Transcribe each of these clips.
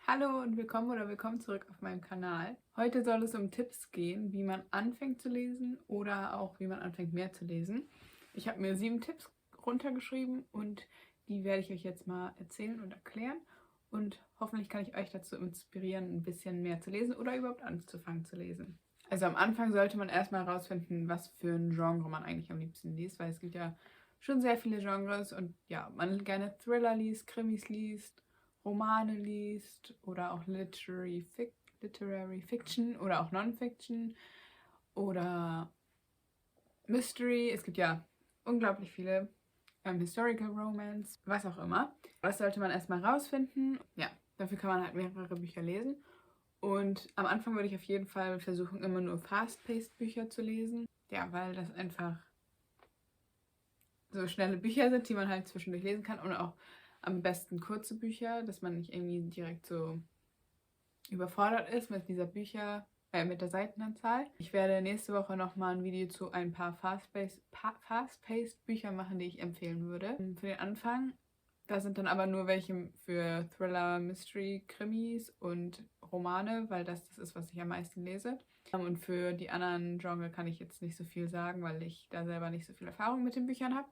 Hallo und willkommen zurück auf meinem Kanal. Heute soll es um Tipps gehen, wie man anfängt zu lesen oder auch wie man anfängt mehr zu lesen. Ich habe mir 7 Tipps runtergeschrieben und die werde ich euch jetzt mal erzählen und erklären und hoffentlich kann ich euch dazu inspirieren, ein bisschen mehr zu lesen oder überhaupt anzufangen zu lesen. Also am Anfang sollte man erstmal herausfinden, was für ein Genre man eigentlich am liebsten liest, weil es gibt ja schon sehr viele Genres und ja, man gerne Thriller liest, Krimis liest, Romane liest oder auch Literary Fiction oder auch Non-Fiction oder Mystery. Es gibt ja unglaublich viele Historical Romance, was auch immer. Das sollte man erstmal rausfinden. Ja, dafür kann man halt mehrere Bücher lesen. Und am Anfang würde ich auf jeden Fall versuchen, immer nur Fast-Paced Bücher zu lesen. Ja, weil das einfach so schnelle Bücher sind, die man halt zwischendurch lesen kann. Und auch am besten kurze Bücher, dass man nicht irgendwie direkt so überfordert ist mit mit der Seitenanzahl. Ich werde nächste Woche nochmal ein Video zu ein paar Fast-Paced Büchern machen, die ich empfehlen würde. Für den Anfang, da sind dann aber nur welche für Thriller, Mystery, Krimis und Romane, weil das ist, was ich am meisten lese. Und für die anderen Genre kann ich jetzt nicht so viel sagen, weil ich da selber nicht so viel Erfahrung mit den Büchern habe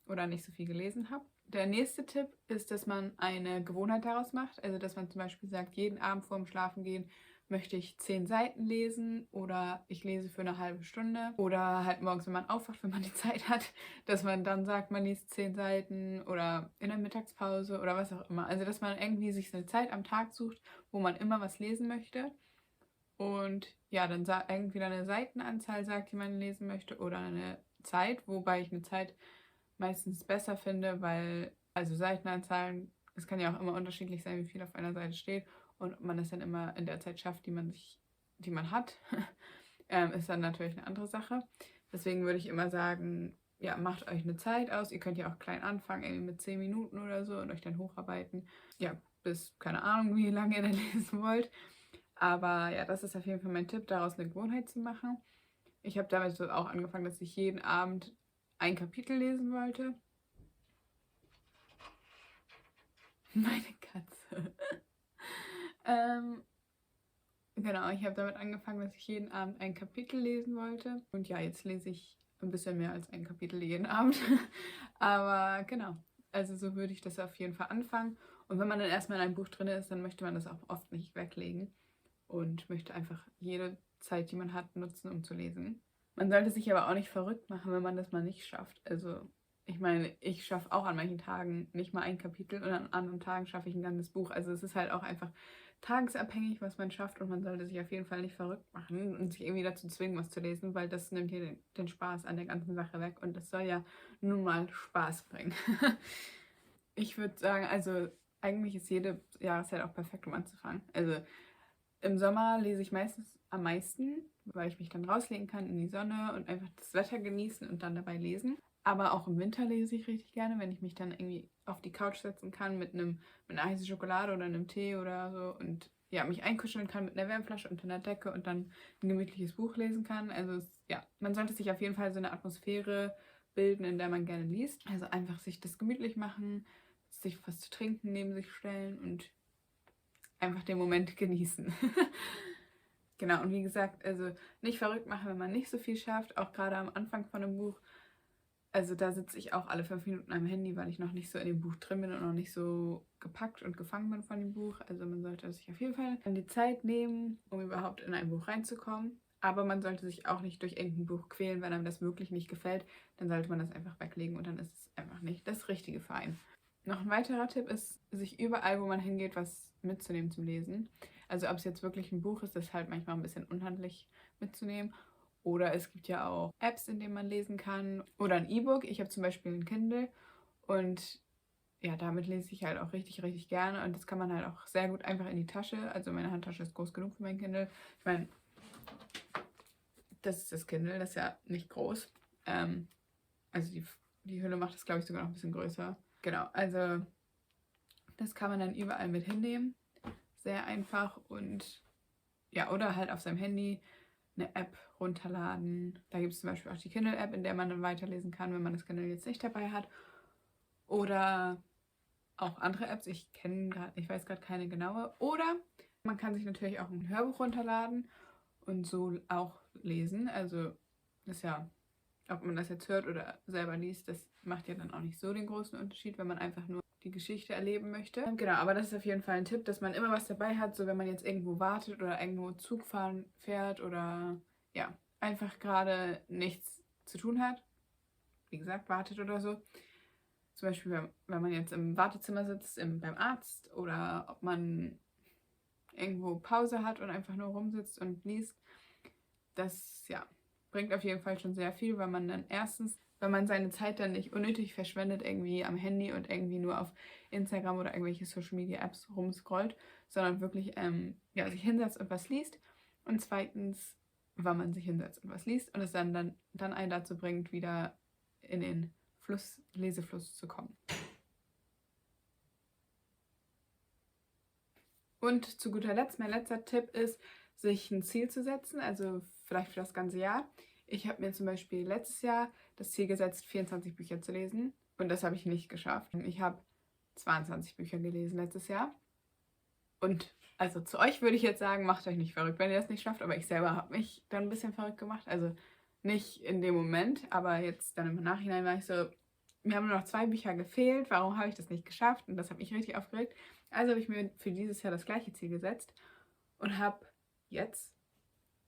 oder nicht so viel gelesen habe. Der nächste Tipp ist, dass man eine Gewohnheit daraus macht. Also, dass man zum Beispiel sagt, jeden Abend vorm Schlafengehen möchte ich 10 Seiten lesen oder ich lese für eine halbe Stunde. Oder halt morgens, wenn man aufwacht, wenn man die Zeit hat, dass man dann sagt, man liest 10 Seiten oder in der Mittagspause oder was auch immer. Also, dass man irgendwie sich eine Zeit am Tag sucht, wo man immer was lesen möchte. Und ja, dann entweder eine Seitenanzahl sagt, die man lesen möchte oder eine Zeit, wobei ich eine Zeit meistens besser finde, weil, also Seitenanzahlen, es kann ja auch immer unterschiedlich sein, wie viel auf einer Seite steht und ob man es dann immer in der Zeit schafft, die man hat, ist dann natürlich eine andere Sache. Deswegen würde ich immer sagen, ja, macht euch eine Zeit aus. Ihr könnt ja auch klein anfangen, irgendwie mit 10 Minuten oder so und euch dann hocharbeiten. Ja, bis, keine Ahnung, wie lange ihr dann lesen wollt. Aber ja, das ist auf jeden Fall mein Tipp, daraus eine Gewohnheit zu machen. Ich habe damit so auch angefangen, dass ich jeden Abend ein Kapitel lesen wollte. Meine Katze. ähm, genau, ich habe damit angefangen, dass ich jeden Abend ein Kapitel lesen wollte. Und ja, jetzt lese ich ein bisschen mehr als ein Kapitel jeden Abend. Aber genau, also so würde ich das auf jeden Fall anfangen. Und wenn man dann erstmal in einem Buch drin ist, dann möchte man das auch oft nicht weglegen und möchte einfach jede Zeit, die man hat, nutzen, um zu lesen. Man sollte sich aber auch nicht verrückt machen, wenn man das mal nicht schafft. Also, ich meine, ich schaffe auch an manchen Tagen nicht mal ein Kapitel und an anderen Tagen schaffe ich ein ganzes Buch. Also, es ist halt auch einfach tagesabhängig, was man schafft und man sollte sich auf jeden Fall nicht verrückt machen und sich irgendwie dazu zwingen, was zu lesen, weil das nimmt hier den Spaß an der ganzen Sache weg und das soll ja nun mal Spaß bringen. Ich würde sagen, also eigentlich ist jede Jahreszeit auch perfekt, um anzufangen. Also im Sommer lese ich meistens am meisten, weil ich mich dann rauslegen kann in die Sonne und einfach das Wetter genießen und dann dabei lesen. Aber auch im Winter lese ich richtig gerne, wenn ich mich dann irgendwie auf die Couch setzen kann mit einer heißen Schokolade oder einem Tee oder so und ja, mich einkuscheln kann mit einer Wärmflasche unter einer Decke und dann ein gemütliches Buch lesen kann. Also ja, man sollte sich auf jeden Fall so eine Atmosphäre bilden, in der man gerne liest. Also einfach sich das gemütlich machen, sich was zu trinken neben sich stellen und einfach den Moment genießen. Genau, und wie gesagt, also nicht verrückt machen, wenn man nicht so viel schafft, auch gerade am Anfang von einem Buch. Also da sitze ich auch alle 5 Minuten am Handy, weil ich noch nicht so in dem Buch drin bin und noch nicht so gepackt und gefangen bin von dem Buch. Also man sollte sich auf jeden Fall die Zeit nehmen, um überhaupt in ein Buch reinzukommen. Aber man sollte sich auch nicht durch irgendein Buch quälen, wenn einem das wirklich nicht gefällt. Dann sollte man das einfach weglegen und dann ist es einfach nicht das Richtige für einen. Noch ein weiterer Tipp ist, sich überall, wo man hingeht, was mitzunehmen zum Lesen. Also ob es jetzt wirklich ein Buch ist, das ist halt manchmal ein bisschen unhandlich mitzunehmen. Oder es gibt ja auch Apps, in denen man lesen kann. Oder ein E-Book. Ich habe zum Beispiel ein Kindle und ja, damit lese ich halt auch richtig, richtig gerne. Und das kann man halt auch sehr gut einfach in die Tasche. Also meine Handtasche ist groß genug für mein Kindle. Ich meine, das ist das Kindle, das ist ja nicht groß. Also die Hülle macht das, glaube ich, sogar noch ein bisschen größer. Genau, also das kann man dann überall mit hinnehmen. Sehr einfach und ja, oder halt auf seinem Handy eine App runterladen. Da gibt es zum Beispiel auch die Kindle-App, in der man dann weiterlesen kann, wenn man das Kindle jetzt nicht dabei hat. Oder auch andere Apps. Ich weiß gerade keine genaue. Oder man kann sich natürlich auch ein Hörbuch runterladen und so auch lesen. Also das ist ja, ob man das jetzt hört oder selber liest, das macht ja dann auch nicht so den großen Unterschied, wenn man einfach nur die Geschichte erleben möchte. Genau, aber das ist auf jeden Fall ein Tipp, dass man immer was dabei hat, so wenn man jetzt irgendwo wartet oder irgendwo Zug fahren fährt oder ja, einfach gerade nichts zu tun hat. Wie gesagt, wartet oder so. Zum Beispiel, wenn man jetzt im Wartezimmer sitzt, beim Arzt oder ob man irgendwo Pause hat und einfach nur rumsitzt und liest. Das, ja, bringt auf jeden Fall schon sehr viel, weil man dann erstens, wenn man seine Zeit dann nicht unnötig verschwendet, irgendwie am Handy und irgendwie nur auf Instagram oder irgendwelche Social Media Apps rumscrollt, sondern wirklich ja, sich hinsetzt und was liest. Und zweitens, weil man sich hinsetzt und was liest und es dann einen dazu bringt, wieder in den Lesefluss zu kommen. Und zu guter Letzt, mein letzter Tipp ist, sich ein Ziel zu setzen, also vielleicht für das ganze Jahr. Ich habe mir zum Beispiel letztes Jahr das Ziel gesetzt, 24 Bücher zu lesen und das habe ich nicht geschafft. Ich habe 22 Bücher gelesen letztes Jahr. Und also zu euch würde ich jetzt sagen, macht euch nicht verrückt, wenn ihr das nicht schafft, aber ich selber habe mich dann ein bisschen verrückt gemacht. Also nicht in dem Moment, aber jetzt dann im Nachhinein war ich so, mir haben nur noch 2 Bücher gefehlt, warum habe ich das nicht geschafft? Und das hat mich richtig aufgeregt. Also habe ich mir für dieses Jahr das gleiche Ziel gesetzt und habe jetzt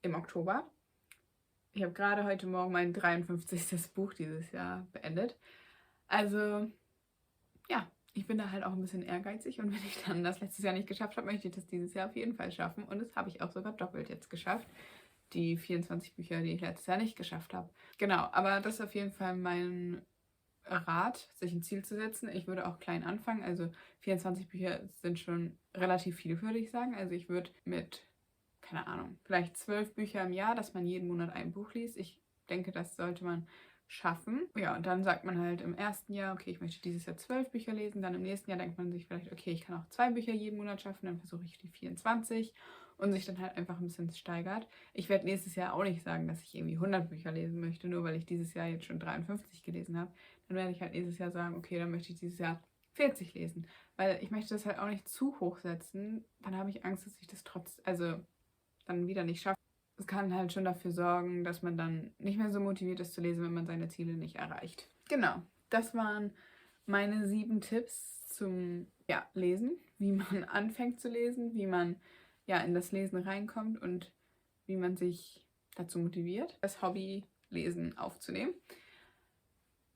im Oktober, ich habe gerade heute Morgen mein 53. Buch dieses Jahr beendet. Also ja, ich bin da halt auch ein bisschen ehrgeizig und wenn ich dann das letztes Jahr nicht geschafft habe, möchte ich das dieses Jahr auf jeden Fall schaffen und das habe ich auch sogar doppelt jetzt geschafft. Die 24 Bücher, die ich letztes Jahr nicht geschafft habe. Genau, aber das ist auf jeden Fall mein Rat, sich ein Ziel zu setzen. Ich würde auch klein anfangen. Also 24 Bücher sind schon relativ viel, würde ich sagen. Also ich würde mit, keine Ahnung, vielleicht 12 Bücher im Jahr, dass man jeden Monat ein Buch liest. Ich denke, das sollte man schaffen. Ja, und dann sagt man halt im ersten Jahr, okay, ich möchte dieses Jahr 12 Bücher lesen. Dann im nächsten Jahr denkt man sich vielleicht, okay, ich kann auch 2 Bücher jeden Monat schaffen. Dann versuche ich die 24 und sich dann halt einfach ein bisschen steigert. Ich werde nächstes Jahr auch nicht sagen, dass ich irgendwie 100 Bücher lesen möchte, nur weil ich dieses Jahr jetzt schon 53 gelesen habe. Dann werde ich halt nächstes Jahr sagen, okay, dann möchte ich dieses Jahr 40 lesen. Weil ich möchte das halt auch nicht zu hoch setzen. Dann habe ich Angst, dass ich das dann wieder nicht schaffe. Es kann halt schon dafür sorgen, dass man dann nicht mehr so motiviert ist zu lesen, wenn man seine Ziele nicht erreicht. Genau, das waren meine 7 Tipps zum Lesen, wie man anfängt zu lesen, wie man in das Lesen reinkommt und wie man sich dazu motiviert, das Hobby Lesen aufzunehmen.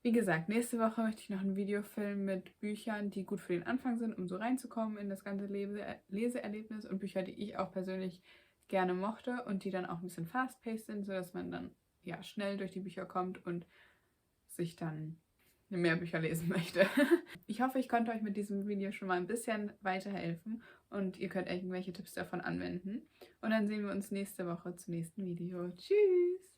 Wie gesagt, nächste Woche möchte ich noch ein Video filmen mit Büchern, die gut für den Anfang sind, um so reinzukommen in das ganze Leseerlebnis und Bücher, die ich auch persönlich gerne mochte und die dann auch ein bisschen fast-paced sind, sodass man dann schnell durch die Bücher kommt und sich dann mehr Bücher lesen möchte. Ich hoffe, ich konnte euch mit diesem Video schon mal ein bisschen weiterhelfen und ihr könnt irgendwelche Tipps davon anwenden. Und dann sehen wir uns nächste Woche zum nächsten Video. Tschüss!